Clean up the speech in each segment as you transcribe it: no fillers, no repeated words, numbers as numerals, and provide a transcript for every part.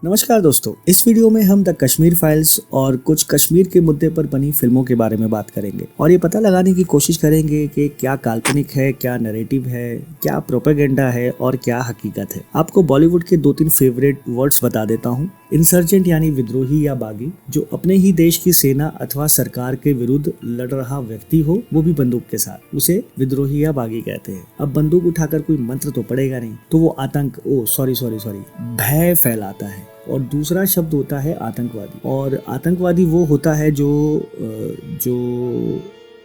नमस्कार दोस्तों, इस वीडियो में हम द कश्मीर फाइल्स और कुछ कश्मीर के मुद्दे पर बनी फिल्मों के बारे में बात करेंगे और ये पता लगाने की कोशिश करेंगे कि क्या काल्पनिक है, क्या नैरेटिव है, क्या प्रोपेगेंडा है और क्या हकीकत है। आपको बॉलीवुड के 2-3 फेवरेट वर्ड्स बता देता हूँ। इंसर्जेंट यानी विद्रोही या बागी, जो अपने ही देश की सेना अथवा सरकार के विरुद्ध लड़ रहा व्यक्ति हो, वो भी बंदूक के साथ, उसे विद्रोही या बागी कहते हैं। अब बंदूक उठाकर कोई मंत्र तो पड़ेगा नहीं, तो वो आतंक भय फैलाता है। और दूसरा शब्द होता है आतंकवादी, और आतंकवादी वो होता है जो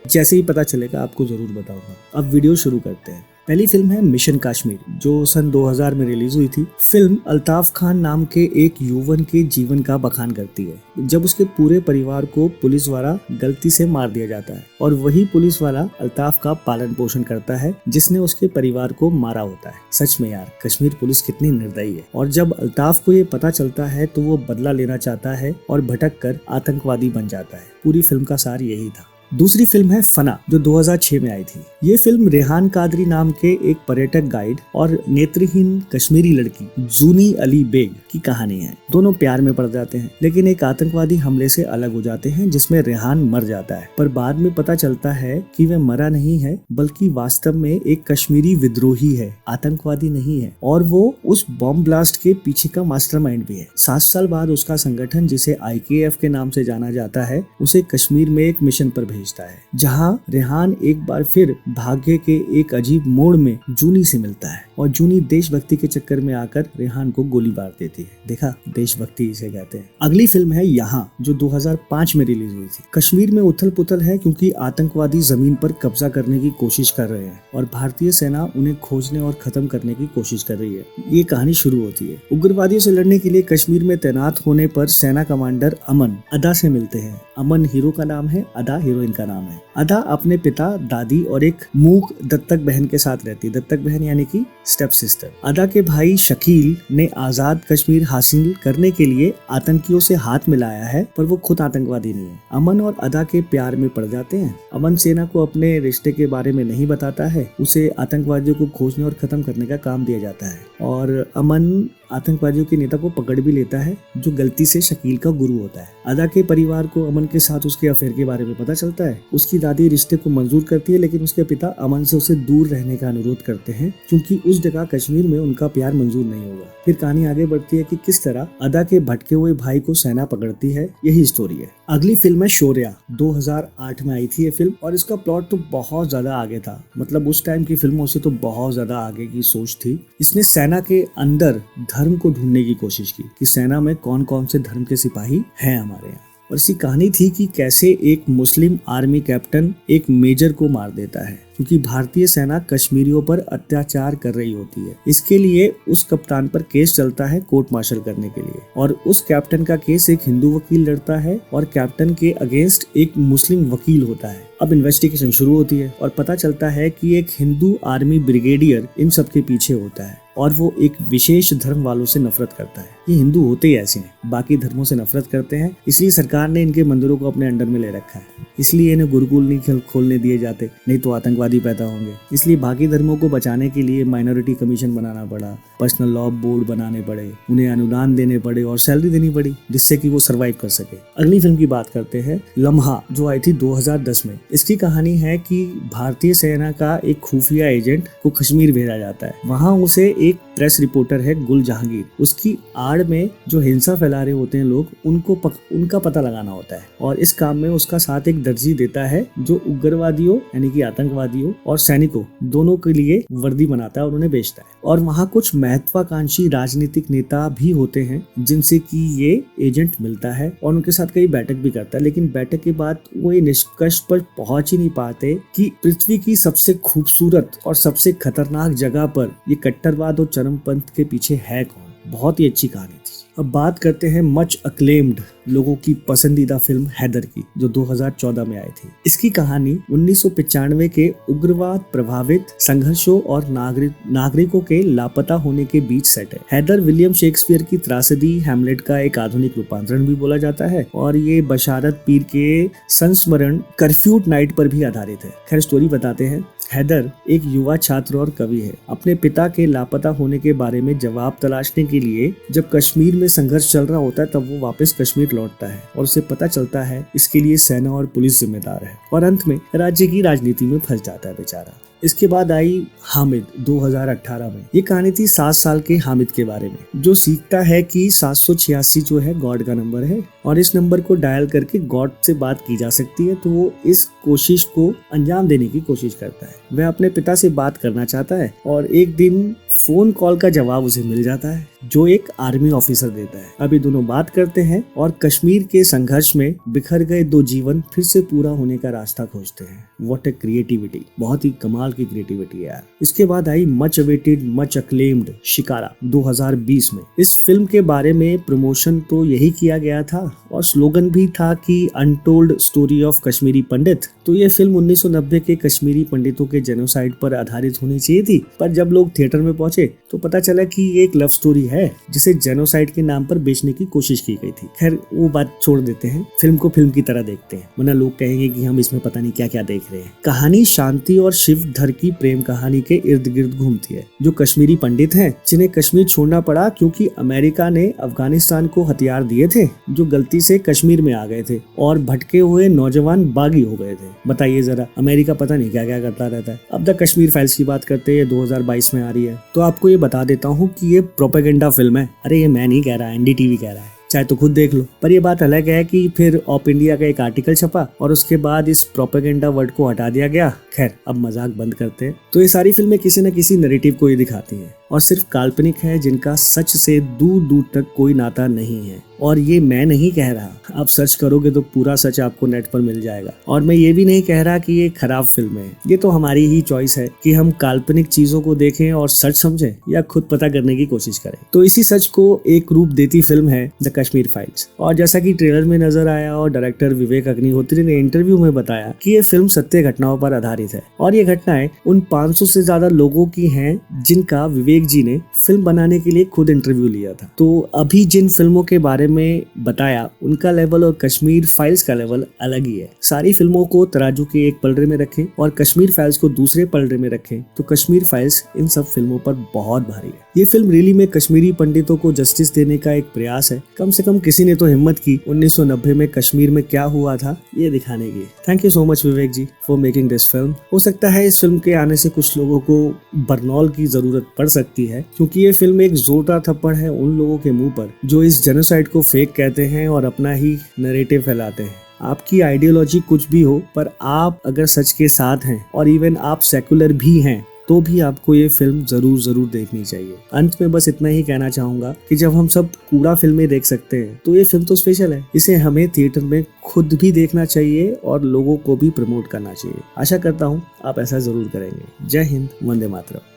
जैसे ही पता चलेगा आपको जरूर बताऊंगा। अब वीडियो शुरू करते हैं। पहली फिल्म है मिशन कश्मीर, जो सन 2000 में रिलीज हुई थी। फिल्म अल्ताफ खान नाम के एक युवन के जीवन का बखान करती है, जब उसके पूरे परिवार को पुलिस द्वारा गलती से मार दिया जाता है और वही पुलिस वाला अल्ताफ का पालन पोषण करता है जिसने उसके परिवार को मारा होता है। सच में यार, कश्मीर पुलिस कितनी निर्दयी है। और जब अल्ताफ को ये पता चलता है तो वो बदला लेना चाहता है और भटक कर आतंकवादी बन जाता है। पूरी फिल्म का सार यही था। दूसरी फिल्म है फना, जो 2006 में आई थी। ये फिल्म रेहान कादरी नाम के एक पर्यटक गाइड और नेत्रहीन कश्मीरी लड़की जूनी अली बेग की कहानी है। दोनों प्यार में पड़ जाते हैं, लेकिन एक आतंकवादी हमले से अलग हो जाते हैं जिसमें रेहान मर जाता है। पर बाद में पता चलता है कि वह मरा नहीं है, बल्कि वास्तव में एक कश्मीरी विद्रोही है, आतंकवादी नहीं है। और वो उस बॉम्ब ब्लास्ट के पीछे का मास्टरमाइंड भी है। 7 साल बाद उसका संगठन, जिसे IKF के नाम से जाना जाता है, उसे कश्मीर में एक मिशन पर भेजता है, जहां रेहान एक बार फिर भाग्य के एक अजीब मोड़ में जूनी से मिलता है और जूनी देशभक्ति के चक्कर में आकर रेहान को गोली मार देती है। देखा, देशभक्ति इसे कहते हैं। अगली फिल्म है यहाँ, जो 2005 में रिलीज हुई थी। कश्मीर में उथल पुथल है क्योंकि आतंकवादी जमीन पर कब्जा करने की कोशिश कर रहे हैं और भारतीय सेना उन्हें खोजने और खत्म करने की कोशिश कर रही है। ये कहानी शुरू होती है। उग्रवादियों से लड़ने के लिए कश्मीर में तैनात होने पर सेना कमांडर अमन अदा से मिलते हैं। अमन हीरो का नाम है, अदा हीरोइन का नाम है। अदा अपने पिता, दादी और एक मूक दत्तक बहन के साथ रहती है। दत्तक बहन यानी कि स्टेप सिस्टर। अदा के भाई शकील ने आजाद कश्मीर हासिल करने के लिए आतंकियों से हाथ मिलाया है, पर वो खुद आतंकवादी नहीं है। अमन और अदा के प्यार में पड़ जाते हैं। अमन सेना को अपने रिश्ते के बारे में नहीं बताता है, उसे आतंकवादियों को खोजने और खत्म करने का काम दिया जाता है। और अमन आतंकवादियों के नेता को पकड़ भी लेता है, जो गलती से शकील का गुरु होता है। अदा के परिवार को अमन के साथ उसके अफेयर के बारे में पता चलता है। उसकी दादी रिश्ते को मंजूर करती है, लेकिन उसके पिता अमन से उसे दूर रहने का अनुरोध करते हैं, क्योंकि उस जगह कश्मीर में उनका प्यार मंजूर नहीं होगा। फिर कहानी आगे बढ़ती है कि किस तरह अदा के भटके हुए भाई को सेना पकड़ती है। यही स्टोरी है। अगली फिल्म है शौर्या, 2008 में आई थी ये फिल्म, और इसका प्लॉट तो बहुत ज्यादा आगे था। मतलब उस टाइम की फिल्मों से तो बहुत ज्यादा आगे की सोच थी। इसने सेना के अंदर धर्म को ढूंढने की कोशिश की कि सेना में कौन कौन से धर्म के सिपाही हैं हमारे यहाँ। और इसी कहानी थी कि कैसे एक मुस्लिम आर्मी कैप्टन एक मेजर को मार देता है, क्योंकि भारतीय सेना कश्मीरियों पर अत्याचार कर रही होती है। इसके लिए उस कप्तान पर केस चलता है कोर्ट मार्शल करने के लिए, और उस कैप्टन का केस एक हिंदू वकील लड़ता है और कैप्टन के अगेंस्ट एक मुस्लिम वकील होता है। अब इन्वेस्टिगेशन शुरू होती है और पता चलता है कि एक हिंदू आर्मी ब्रिगेडियर इन सब के पीछे होता है और वो एक विशेष धर्म वालों से नफरत करता है। ये हिंदू होते ही ऐसे हैं, बाकी धर्मों से नफरत करते हैं, इसलिए सरकार ने इनके मंदिरों को अपने अंडर में ले रखा है। इसलिए इन्हें गुरुकुल नहीं खोलने दिए जाते, नहीं तो आतंकवादी पैदा होंगे। इसलिए बाकी धर्मों को बचाने के लिए माइनॉरिटी कमीशन बनाना पड़ा, पर्सनल लॉ बोर्ड बनाने पड़े, उन्हें अनुदान देने पड़े और सैलरी देनी पड़ी, जिससे कि वो सरवाइव कर सके। अगली फिल्म की बात करते हैं, लम्हा, जो आई थी 2010 में। इसकी कहानी है कि भारतीय सेना का एक खुफिया एजेंट को कश्मीर भेजा जाता है। वहाँ उसे एक प्रेस रिपोर्टर है गुल जहांगीर, उसकी आड़ में जो हिंसा फैला रहे होते हैं लोग, उनका पता लगाना होता है। और इस काम में उसका साथ एक दर्जी देता है, जो उग्रवादियों यानी कि आतंकवादियों और सैनिकों दोनों के लिए वर्दी बनाता है और उन्हें बेचता है। और वहाँ कुछ महत्वाकांक्षी राजनीतिक नेता भी होते हैं जिनसे कि ये एजेंट मिलता है और उनके साथ कई बैठक भी करता है। लेकिन बैठक के बाद वो ये निष्कर्ष पर पहुंच ही नहीं पाते कि पृथ्वी की सबसे खूबसूरत और सबसे खतरनाक जगह पर ये कट्टरवाद और चरमपंथ के पीछे है कौन। बहुत ही अच्छी कहानी थी। अब बात करते हैं मच अक्लेम्ड लोगों की पसंदीदा फिल्म हैदर की, जो 2014 में आई थी। इसकी कहानी 1995 के उग्रवाद प्रभावित संघर्षों और नागरिकों के लापता होने के बीच सेट है। हैदर विलियम शेक्सपियर की त्रासदी हैमलेट का एक आधुनिक रूपांतरण भी बोला जाता है और ये बशारत पीर के संस्मरण कर्फ्यूट नाइट पर भी आधारित है। खैर स्टोरी बताते हैं। हैदर एक युवा छात्र और कवि है। अपने पिता के लापता होने के बारे में जवाब तलाशने के लिए जब कश्मीर में संघर्ष चल रहा होता है तब वो वापस कश्मीर लौटता है और उसे पता चलता है इसके लिए सेना और पुलिस जिम्मेदार है और अंत में राज्य की राजनीति में फंस जाता है बेचारा। इसके बाद आई हामिद 2018 में। ये कहानी थी 7 साल के हामिद के बारे में जो सीखता है कि 786 जो है गॉड का नंबर है और इस नंबर को डायल करके गॉड से बात की जा सकती है। तो वो इस कोशिश को अंजाम देने की कोशिश करता है। वह अपने पिता से बात करना चाहता है और एक दिन फोन कॉल का जवाब उसे मिल जाता है जो एक आर्मी ऑफिसर देता है। अभी दोनों बात करते हैं और कश्मीर के संघर्ष में बिखर गए 2 जीवन फिर से पूरा होने का रास्ता खोजते हैं। व्हाट ए क्रिएटिविटी, बहुत ही कमाल की क्रिएटिविटी है यार। इसके बाद I much awaited much acclaimed shikara 2020 में। इस फिल्म के बारे में प्रमोशन तो यही किया गया था और स्लोगन भी था कि अनटोल्ड स्टोरी ऑफ कश्मीरी पंडित। तो ये फिल्म 1990 के कश्मीरी पंडितों के जेनोसाइड पर आधारित होनी चाहिए थी, पर जब लोग थिएटर में पहुंचे तो पता चला कि ये एक लव स्टोरी है जिसे जेनोसाइड के नाम पर बेचने की कोशिश की गई थी। खैर वो बात छोड़ देते हैं, फिल्म को फिल्म की तरह देखते हैं, वरना लोग कहेंगे कि हम इसमें पता नहीं क्या क्या देख रहे हैं। कहानी शांति और शिव धर की प्रेम कहानी के इर्द गिर्द घूमती है। जो कश्मीरी पंडित हैं जिन्हें कश्मीर छोड़ना पड़ा क्योंकि अमेरिका ने अफगानिस्तान को हथियार दिए थे, जो गलती से कश्मीर में आ गए थे और भटके हुए नौजवान बागी हो गए थे। बताइए जरा, अमेरिका पता नहीं क्या क्या करता रहता है। अब द कश्मीर फाइल्स की बात करते हैं, 2022 में आ रही है। तो आपको ये बता देता हूँ कि ये प्रोपेगेंडा फिल्म है। अरे ये मैं नहीं कह रहा, एनडीटीवी कह रहा है, चाहे तो खुद देख लो। पर ये बात अलग है कि फिर ऑप इंडिया का एक आर्टिकल छपा और उसके बाद इस प्रोपेगेंडा वर्ड को हटा दिया गया। खैर अब मजाक बंद करते हैं। तो ये सारी फिल्में किसी न किसी नैरेटिव को ही दिखाती हैं और सिर्फ काल्पनिक है जिनका सच से दूर दूर तक कोई नाता नहीं है। और ये मैं नहीं कह रहा, आप सर्च करोगे तो पूरा सच आपको नेट पर मिल जाएगा। और मैं ये भी नहीं कह रहा कि ये खराब फिल्म है, ये तो हमारी ही चॉइस है कि हम काल्पनिक चीजों को देखें और सच समझें या खुद पता करने की कोशिश करें। तो इसी सच को एक रूप देती फिल्म है द कश्मीर फाइल्स। और जैसा कि ट्रेलर में नजर आया और डायरेक्टर विवेक अग्निहोत्री ने इंटरव्यू में बताया कि ये फिल्म सत्य घटनाओं पर आधारित है और ये घटनाएं उन 500 से ज्यादा लोगों की हैं जिनका विवेक जी ने फिल्म बनाने के लिए खुद इंटरव्यू लिया था। तो अभी जिन फिल्मों के बारे में बताया उनका लेवल और कश्मीर फाइल्स का लेवल अलग ही है। सारी फिल्मों को तराजू के एक पलड़े में रखें और कश्मीर फाइल्स को दूसरे पलड़े में रखें तो कश्मीर फाइल्स इन सब फिल्मों पर बहुत भारी है। ये फिल्म रियली में कश्मीरी पंडितों को जस्टिस देने का एक प्रयास है। कम से कम किसी ने तो हिम्मत की 1990 में कश्मीर में क्या हुआ था ये दिखाने की। Thank you so much Vivek ji for making this film. हो सकता है इस फिल्म के आने से कुछ लोगों को बरनौल की जरूरत पड़ सकती है, क्योंकि ये फिल्म एक जोरदार थप्पड़ है उन लोगों के मुंह पर जो इस जेनोसाइड को फेक कहते हैं और अपना ही नैरेटिव फैलाते हैं। आपकी आइडियोलॉजी कुछ भी हो, पर आप अगर सच के साथ हैं और इवन आप सेकुलर भी हैं तो भी आपको ये फिल्म जरूर देखनी चाहिए। अंत में बस इतना ही कहना चाहूंगा कि जब हम सब कूड़ा फिल्में देख सकते हैं तो ये फिल्म तो स्पेशल है। इसे हमें थिएटर में खुद भी देखना चाहिए और लोगों को भी प्रमोट करना चाहिए। आशा करता हूँ आप ऐसा जरूर करेंगे। जय हिंद, वंदे मातरम।